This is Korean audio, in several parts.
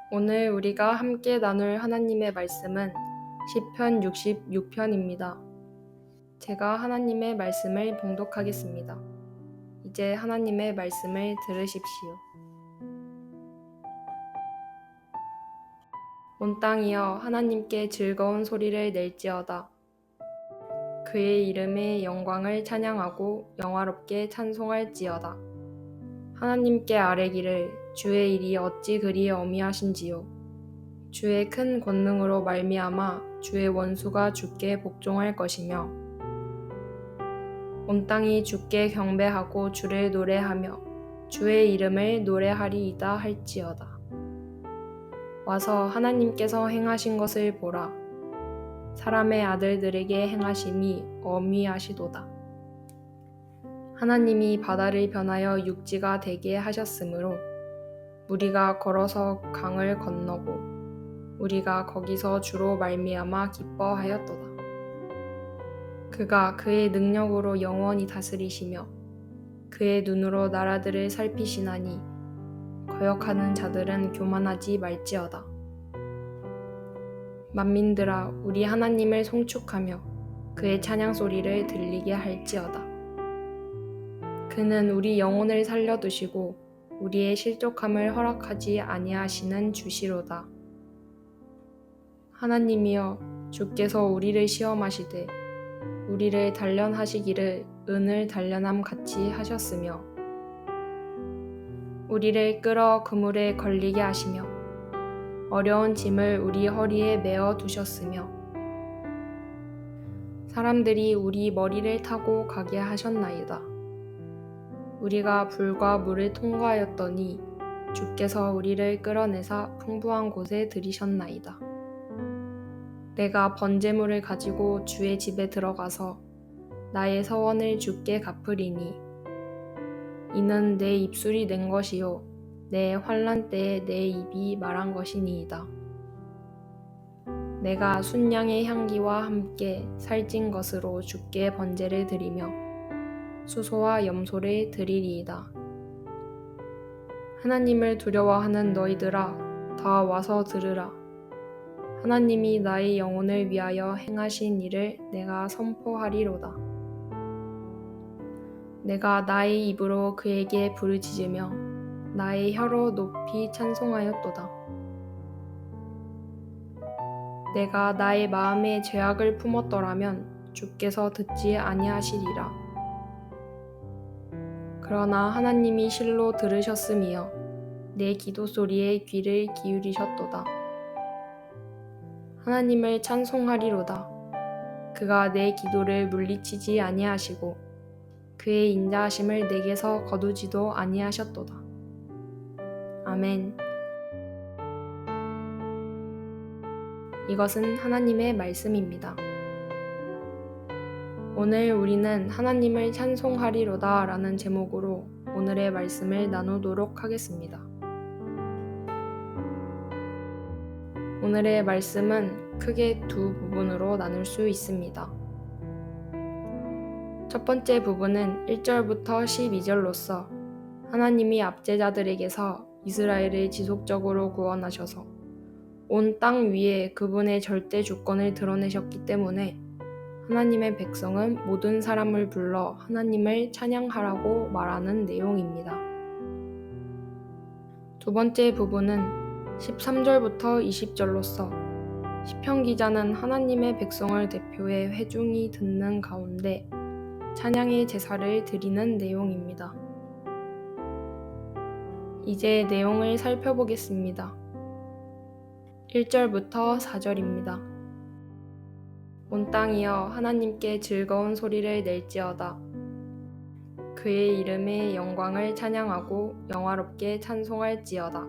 오늘 우리가 함께 나눌 하나님의 말씀은 시편 66편입니다. 제가 하나님의 말씀을 봉독하겠습니다. 이제 하나님의 말씀을 들으십시오. 온 땅이여 하나님께 즐거운 소리를 낼지어다. 그의 이름의 영광을 찬양하고 영화롭게 찬송할지어다. 하나님께 아뢰기를 주의 일이 어찌 그리 어미하신지요. 주의 큰 권능으로 말미암아 주의 원수가 주께 복종할 것이며 온 땅이 주께 경배하고 주를 노래하며 주의 이름을 노래하리이다 할지어다. 와서 하나님께서 행하신 것을 보라. 사람의 아들들에게 행하심이 어미하시도다. 하나님이 바다를 변하여 육지가 되게 하셨으므로 우리가 걸어서 강을 건너고 우리가 거기서 주로 말미암아 기뻐하였도다. 그가 그의 능력으로 영원히 다스리시며 그의 눈으로 나라들을 살피시나니 거역하는 자들은 교만하지 말지어다. 만민들아 우리 하나님을 송축하며 그의 찬양 소리를 들리게 할지어다. 그는 우리 영혼을 살려두시고 우리의 실족함을 허락하지 아니하시는 주시로다. 하나님이여 주께서 우리를 시험하시되 우리를 단련하시기를 은을 단련함 같이 하셨으며 우리를 끌어 그물에 걸리게 하시며 어려운 짐을 우리 허리에 메어 두셨으며 사람들이 우리 머리를 타고 가게 하셨나이다. 우리가 불과 물을 통과하였더니 주께서 우리를 끌어내사 풍부한 곳에 들이셨나이다. 내가 번제물을 가지고 주의 집에 들어가서 나의 서원을 주께 갚으리니 이는 내 입술이 낸 것이요 내 환난 때에 내 입이 말한 것이니이다. 내가 순양의 향기와 함께 살찐 것으로 주께 번제를 드리며 수소와 염소를 드리리이다. 하나님을 두려워하는 너희들아 다 와서 들으라. 하나님이 나의 영혼을 위하여 행하신 일을 내가 선포하리로다. 내가 나의 입으로 그에게 부르짖으며 나의 혀로 높이 찬송하였도다. 내가 나의 마음에 죄악을 품었더라면 주께서 듣지 아니하시리라. 그러나 하나님이 실로 들으셨음이여 내 기도 소리에 귀를 기울이셨도다. 하나님을 찬송하리로다. 그가 내 기도를 물리치지 아니하시고 그의 인자하심을 내게서 거두지도 아니하셨도다. 아멘. 이것은 하나님의 말씀입니다. 오늘 우리는 하나님을 찬송하리로다 라는 제목으로 오늘의 말씀을 나누도록 하겠습니다. 오늘의 말씀은 크게 두 부분으로 나눌 수 있습니다. 첫 번째 부분은 1절부터 12절로서 하나님이 압제자들에게서 이스라엘을 지속적으로 구원하셔서 온 땅 위에 그분의 절대 주권을 드러내셨기 때문에 하나님의 백성은 모든 사람을 불러 하나님을 찬양하라고 말하는 내용입니다. 두 번째 부분은 13절부터 20절로서 시편 기자는 하나님의 백성을 대표해 회중이 듣는 가운데 찬양의 제사를 드리는 내용입니다. 이제 내용을 살펴보겠습니다. 1절부터 4절입니다. 온 땅이여 하나님께 즐거운 소리를 낼지어다. 그의 이름의 영광을 찬양하고 영화롭게 찬송할지어다.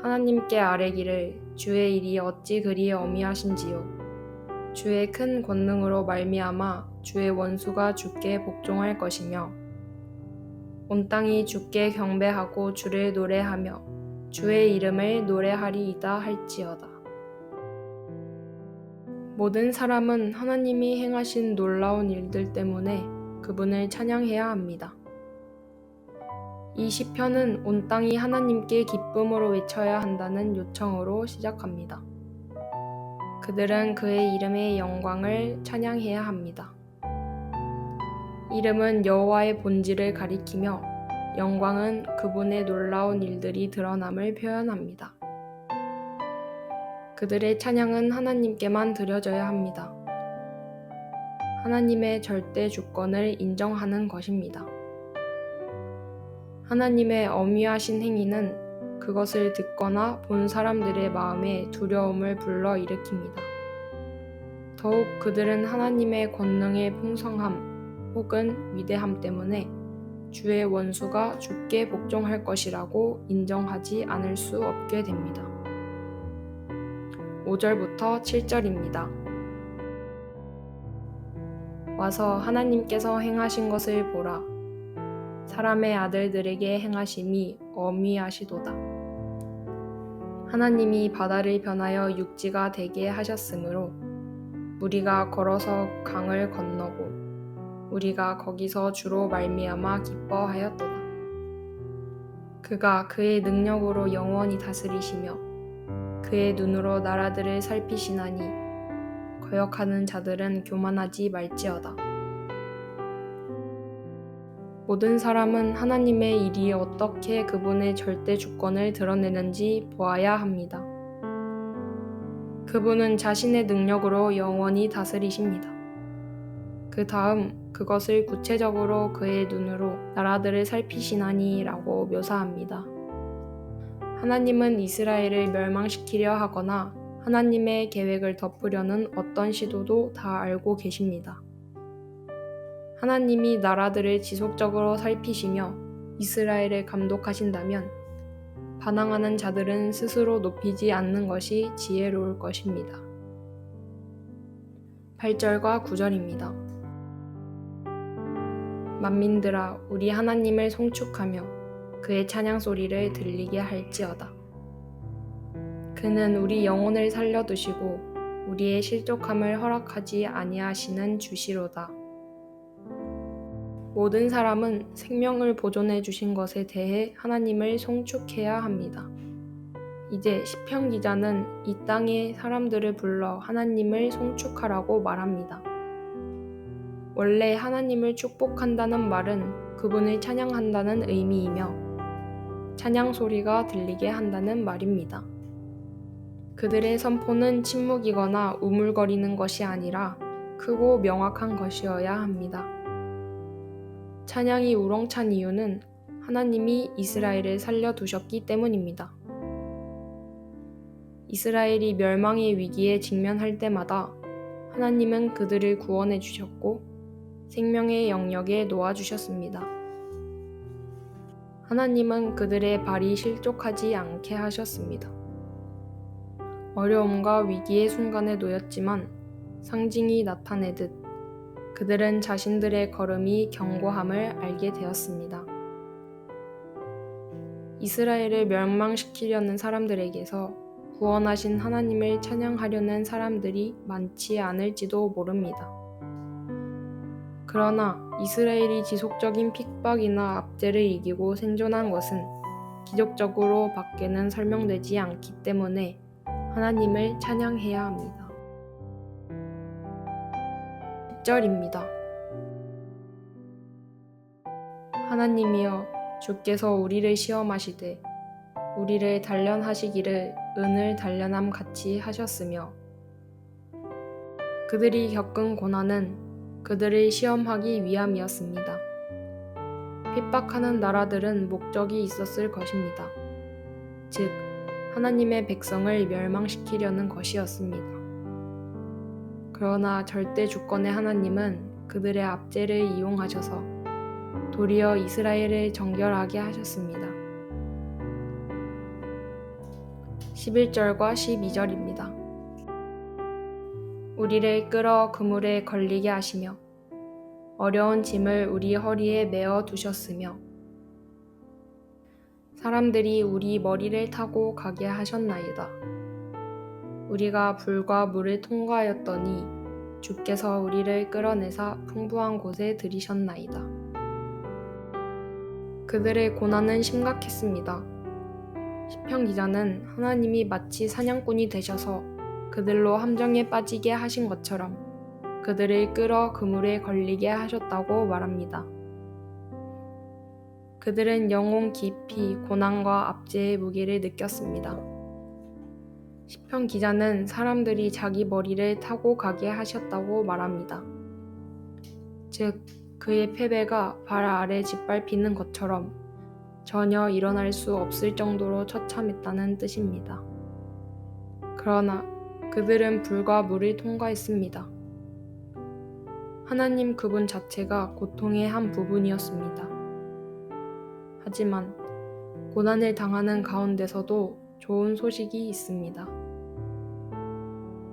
하나님께 아뢰기를 주의 일이 어찌 그리 어미하신지요. 주의 큰 권능으로 말미암아 주의 원수가 주께 복종할 것이며 온 땅이 주께 경배하고 주를 노래하며 주의 이름을 노래하리이다 할지어다. 모든 사람은 하나님이 행하신 놀라운 일들 때문에 그분을 찬양해야 합니다. 이 시편은 온 땅이 하나님께 기쁨으로 외쳐야 한다는 요청으로 시작합니다. 그들은 그의 이름의 영광을 찬양해야 합니다. 이름은 여호와의 본질을 가리키며 영광은 그분의 놀라운 일들이 드러남을 표현합니다. 그들의 찬양은 하나님께만 드려져야 합니다. 하나님의 절대 주권을 인정하는 것입니다. 하나님의 엄위하신 행위는 그것을 듣거나 본 사람들의 마음에 두려움을 불러일으킵니다. 더욱 그들은 하나님의 권능의 풍성함 혹은 위대함 때문에 주의 원수가 주께 복종할 것이라고 인정하지 않을 수 없게 됩니다. 5절부터 7절입니다. 와서 하나님께서 행하신 것을 보라. 사람의 아들들에게 행하심이 어미하시도다. 하나님이 바다를 변하여 육지가 되게 하셨으므로 우리가 걸어서 강을 건너고 우리가 거기서 주로 말미암아 기뻐하였도다. 그가 그의 능력으로 영원히 다스리시며 그의 눈으로 나라들을 살피시나니 거역하는 자들은 교만하지 말지어다. 모든 사람은 하나님의 일이 어떻게 그분의 절대 주권을 드러내는지 보아야 합니다. 그분은 자신의 능력으로 영원히 다스리십니다. 그 다음 그것을 구체적으로 그의 눈으로 나라들을 살피시나니 라고 묘사합니다. 하나님은 이스라엘을 멸망시키려 하거나 하나님의 계획을 덮으려는 어떤 시도도 다 알고 계십니다. 하나님이 나라들을 지속적으로 살피시며 이스라엘을 감독하신다면 반항하는 자들은 스스로 높이지 않는 것이 지혜로울 것입니다. 8절과 9절입니다. 만민들아 우리 하나님을 송축하며 그의 찬양 소리를 들리게 할지어다. 그는 우리 영혼을 살려두시고 우리의 실족함을 허락하지 아니하시는 주시로다. 모든 사람은 생명을 보존해 주신 것에 대해 하나님을 송축해야 합니다. 이제 시편 기자는 이 땅의 사람들을 불러 하나님을 송축하라고 말합니다. 원래 하나님을 축복한다는 말은 그분을 찬양한다는 의미이며 찬양 소리가 들리게 한다는 말입니다. 그들의 선포는 침묵이거나 우물거리는 것이 아니라 크고 명확한 것이어야 합니다. 찬양이 우렁찬 이유는 하나님이 이스라엘을 살려두셨기 때문입니다. 이스라엘이 멸망의 위기에 직면할 때마다 하나님은 그들을 구원해 주셨고 생명의 영역에 놓아주셨습니다. 하나님은 그들의 발이 실족하지 않게 하셨습니다. 어려움과 위기의 순간에 놓였지만 상징이 나타내듯 그들은 자신들의 걸음이 견고함을 알게 되었습니다. 이스라엘을 멸망시키려는 사람들에게서 구원하신 하나님을 찬양하려는 사람들이 많지 않을지도 모릅니다. 그러나 이스라엘이 지속적인 핍박이나 압제를 이기고 생존한 것은 기적적으로 밖에는 설명되지 않기 때문에 하나님을 찬양해야 합니다. 10절입니다. 하나님이여 주께서 우리를 시험하시되 우리를 단련하시기를 은을 단련함 같이 하셨으며 그들이 겪은 고난은 그들을 시험하기 위함이었습니다. 핍박하는 나라들은 목적이 있었을 것입니다. 즉, 하나님의 백성을 멸망시키려는 것이었습니다. 그러나 절대 주권의 하나님은 그들의 압제를 이용하셔서 도리어 이스라엘을 정결하게 하셨습니다. 11절과 12절입니다. 우리를 끌어 그물에 걸리게 하시며 어려운 짐을 우리 허리에 메어 두셨으며 사람들이 우리 머리를 타고 가게 하셨나이다. 우리가 불과 물을 통과하였더니 주께서 우리를 끌어내사 풍부한 곳에 들이셨나이다. 그들의 고난은 심각했습니다. 시편 기자는 하나님이 마치 사냥꾼이 되셔서 그들로 함정에 빠지게 하신 것처럼 그들을 끌어 그물에 걸리게 하셨다고 말합니다. 그들은 영혼 깊이 고난과 압제의 무게를 느꼈습니다. 시편 기자는 사람들이 자기 머리를 타고 가게 하셨다고 말합니다. 즉, 그의 패배가 발 아래 짓밟히는 것처럼 전혀 일어날 수 없을 정도로 처참했다는 뜻입니다. 그러나 그들은 불과 물을 통과했습니다. 하나님 그분 자체가 고통의 한 부분이었습니다. 하지만 고난을 당하는 가운데서도 좋은 소식이 있습니다.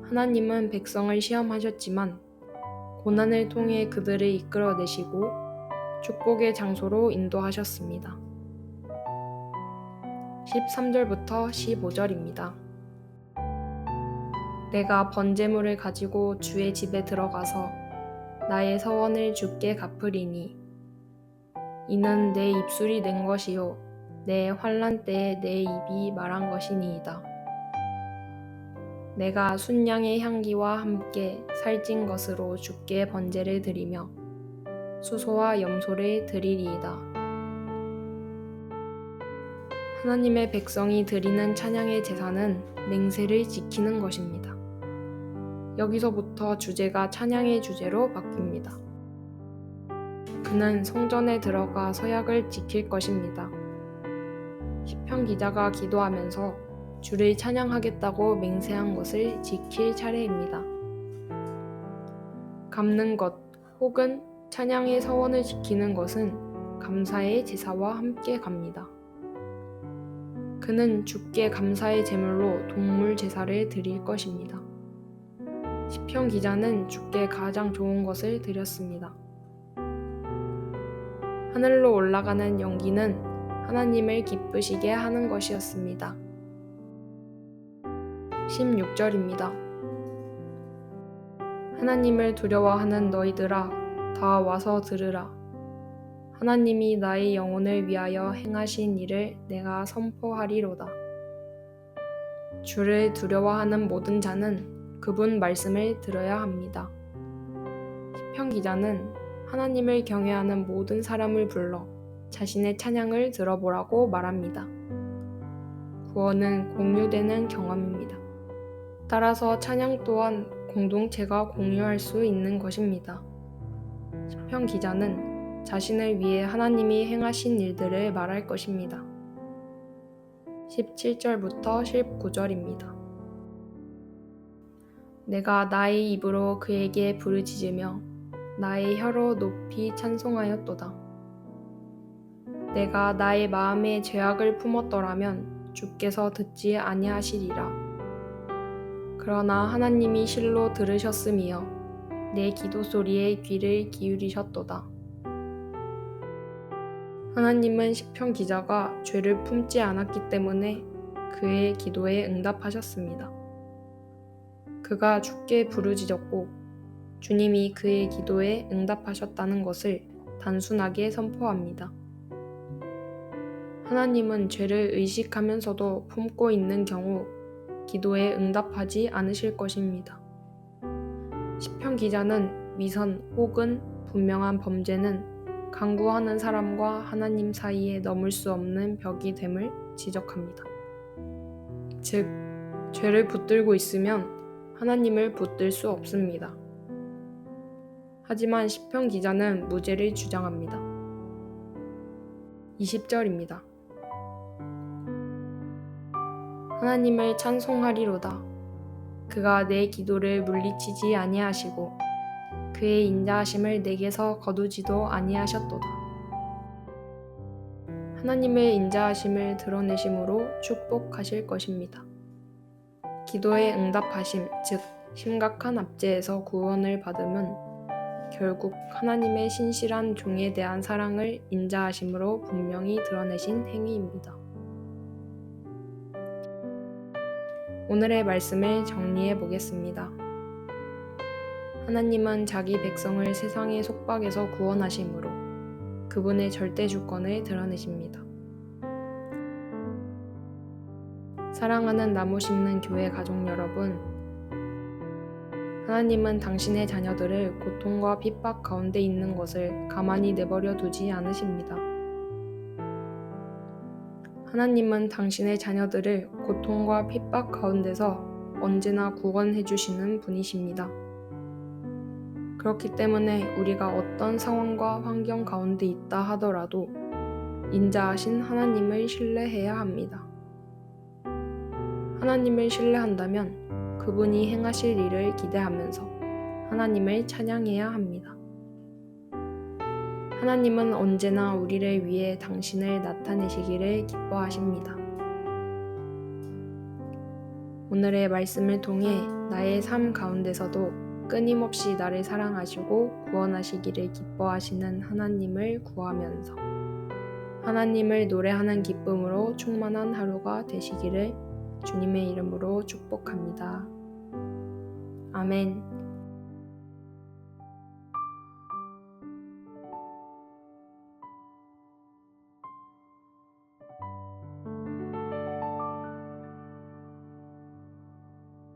하나님은 백성을 시험하셨지만 고난을 통해 그들을 이끌어내시고 축복의 장소로 인도하셨습니다. 13절부터 15절입니다. 내가 번제물을 가지고 주의 집에 들어가서 나의 서원을 주께 갚으리니 이는 내 입술이 낸 것이요 내 환난 때에 내 입이 말한 것이니이다. 내가 순양의 향기와 함께 살찐 것으로 주께 번제를 드리며 수소와 염소를 드리리이다. 하나님의 백성이 드리는 찬양의 제사는 맹세를 지키는 것입니다. 여기서부터 주제가 찬양의 주제로 바뀝니다. 그는 성전에 들어가 서약을 지킬 것입니다. 시편 기자가 기도하면서 주를 찬양하겠다고 맹세한 것을 지킬 차례입니다. 갚는 것 혹은 찬양의 서원을 지키는 것은 감사의 제사와 함께 갑니다. 그는 주께 감사의 제물로 동물 제사를 드릴 것입니다. 시편 기자는 주께 가장 좋은 것을 드렸습니다. 하늘로 올라가는 연기는 하나님을 기쁘시게 하는 것이었습니다. 16절입니다. 하나님을 두려워하는 너희들아 다 와서 들으라. 하나님이 나의 영혼을 위하여 행하신 일을 내가 선포하리로다. 주를 두려워하는 모든 자는 그분 말씀을 들어야 합니다. 시편 기자는 하나님을 경외하는 모든 사람을 불러 자신의 찬양을 들어보라고 말합니다. 구원은 공유되는 경험입니다. 따라서 찬양 또한 공동체가 공유할 수 있는 것입니다. 시편 기자는 자신을 위해 하나님이 행하신 일들을 말할 것입니다. 17절부터 19절입니다. 내가 나의 입으로 그에게 부르짖으며 나의 혀로 높이 찬송하였도다. 내가 나의 마음에 죄악을 품었더라면 주께서 듣지 아니하시리라. 그러나 하나님이 실로 들으셨으며 내 기도 소리에 귀를 기울이셨도다. 하나님은 시편 기자가 죄를 품지 않았기 때문에 그의 기도에 응답하셨습니다. 그가 주께 부르짖었고 주님이 그의 기도에 응답하셨다는 것을 단순하게 선포합니다. 하나님은 죄를 의식하면서도 품고 있는 경우 기도에 응답하지 않으실 것입니다. 시편 기자는 위선 혹은 분명한 범죄는 간구하는 사람과 하나님 사이에 넘을 수 없는 벽이 됨을 지적합니다. 즉, 죄를 붙들고 있으면 하나님을 붙들 수 없습니다. 하지만 시편 기자는 무죄를 주장합니다. 20절입니다. 하나님을 찬송하리로다. 그가 내 기도를 물리치지 아니하시고 그의 인자하심을 내게서 거두지도 아니하셨도다. 하나님의 인자하심을 드러내심으로 축복하실 것입니다. 기도에 응답하심, 즉 심각한 압제에서 구원을 받음은 결국 하나님의 신실한 종에 대한 사랑을 인자하심으로 분명히 드러내신 행위입니다. 오늘의 말씀을 정리해 보겠습니다. 하나님은 자기 백성을 세상의 속박에서 구원하심으로 그분의 절대 주권을 드러내십니다. 사랑하는 나무 심는 교회 가족 여러분, 하나님은 당신의 자녀들을 고통과 핍박 가운데 있는 것을 가만히 내버려 두지 않으십니다. 하나님은 당신의 자녀들을 고통과 핍박 가운데서 언제나 구원해 주시는 분이십니다. 그렇기 때문에 우리가 어떤 상황과 환경 가운데 있다 하더라도 인자하신 하나님을 신뢰해야 합니다. 하나님을 신뢰한다면 그분이 행하실 일을 기대하면서 하나님을 찬양해야 합니다. 하나님은 언제나 우리를 위해 당신을 나타내시기를 기뻐하십니다. 오늘의 말씀을 통해 나의 삶 가운데서도 끊임없이 나를 사랑하시고 구원하시기를 기뻐하시는 하나님을 구하면서 하나님을 노래하는 기쁨으로 충만한 하루가 되시기를 주님의 이름으로 축복합니다. 아멘.